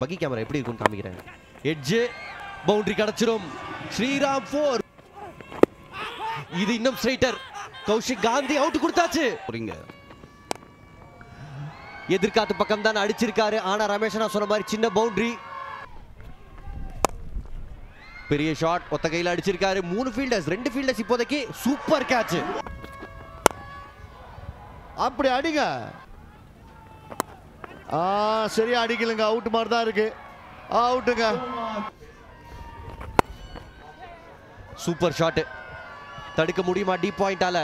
பக்கி கேமரா எப்படி இருக்குன்னு காமிக்கிறேன். எட்ஜ் பவுண்டரி கடச்சிரும். ஸ்ரீராம் 4. இது இன்னும் ஸ்ட்ரைட்டர். கௌஷிக் காந்தி அவுட் கொடுத்தாச்சு. எதிர்காத்து பக்கம் தான் அடிச்சிருக்காரு. ஆனா ரமேஷ் நான் சொன்ன மாதிரி சின்ன பவுண்டரி. பெரிய ஷாட் ஒத்த கையில அடிச்சிருக்காரு. 3 ஃபீல்டர்ஸ் 2 ஃபீல்டர்ஸ் இப்போதைக்கு சூப்பர் கேட்ச். அப்படி அடிங்க. சரியா அடிக்கலங்க. அவுட் மாதிரி தான் இருக்கு. அவுட்டுங்க. Super shot. தடுக்க முடியுமா டீப் பாயிண்டால?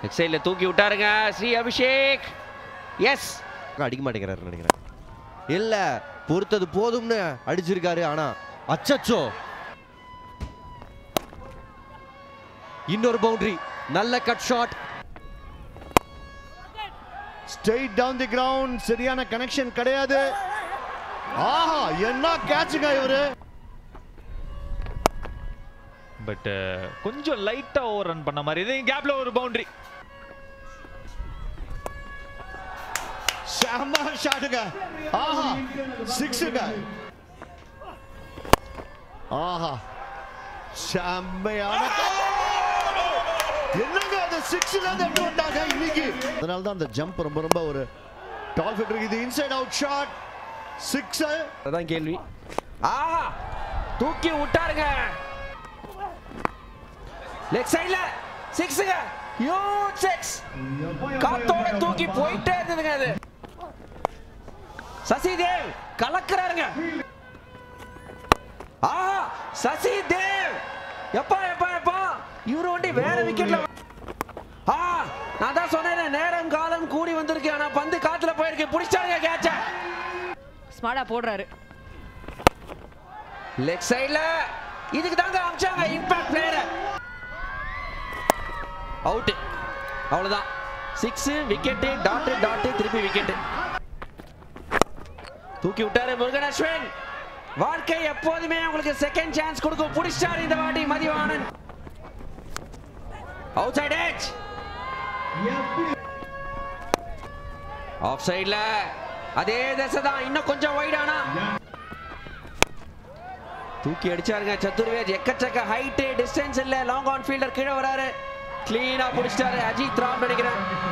லெஃப்ட் சைடுல தூக்கி விட்டாருங்க ஸ்ரீ அபிஷேக். எஸ், அடிக்க மாட்டேங்கிறாரு நினைக்கிறேன். இல்ல பொறுத்தது போதும்னு அடிச்சிருக்காரு. ஆனா அச்சச்சோ, இன்னொரு பவுண்டரி. நல்ல cut shot. Straight down the ground. சரியான கனெக்ஷன் கிடையாது. ஆஹா, என்ன கேட்சுங்க இவரு. பட் கொஞ்சம் லைட்டா ஓவர் ரன் பண்ண மாதிரி. இது கேப்ல ஒரு பவுண்டரி. செம்ம ஷாட்டுங்க. ஆஹா, 6ங்க. ஆஹா, செம்மையான என்னங்க அந்த 6ல இருந்து எடுத்து வந்தாங்க இன்னைக்கு. அதனால தான் அந்த ஜம்ப் ரொம்ப ஒரு டால் ஃபிட் இருக்கு. இது இன்சைட் அவுட் ஷாட். 6. அதான் கேள்வி. ஆஹா, தூக்கி விட்டாருங்க. லெஃப்ட் சைடுல 6ங்க. ஹியூஜ் 6. காத்தோட தூக்கி போயிட்டே இருந்ததுங்க அது. சசிதேவ் கலக்குறாருங்க. ஆஹா, சசிதேவ் எப்பா இவரு வண்டி வேற விக்கெட்ல. நான் தான் சொன்னேன் நேரம் காலம் கூடி வந்திருக்கு. ஆனா பந்து காத்துல போயிருக்கு. புடிச்சாங்க கேட்ச. ஸ்மார்ட்டா போடுறாரு. லெஃப்ட் சைடுல இதுக்கு தாங்க அம்சாங்க இம்பாக்ட் பிளேயர். அவுட். அவ்வளவுதான். 6 விக்கெட். டாட் திருப்பி விக்கெட். தூக்கி விட்டாரு முருகன் அஸ்வின். வாழ்க்கை எப்போதுமே உங்களுக்கு செகண்ட் சான்ஸ் கொடுக்கும். புடிச்சாரு இந்த வாட்டி Mathivanan. Outside edge. Off சைடுல அதே திசை தான். இன்னும் கொஞ்சம் வைடானா தூக்கி அடிச்சாருங்க சத்துர்வேத். எக்கச்சக்க ஹைட் டிஸ்டன்ஸ் இல்ல. லாங் ஆன் ஃபீல்டர் கீழே வராரு. கிளீனா புடிச்சிட்டாரு. அஜித் ராம் நினைக்கிறேன்.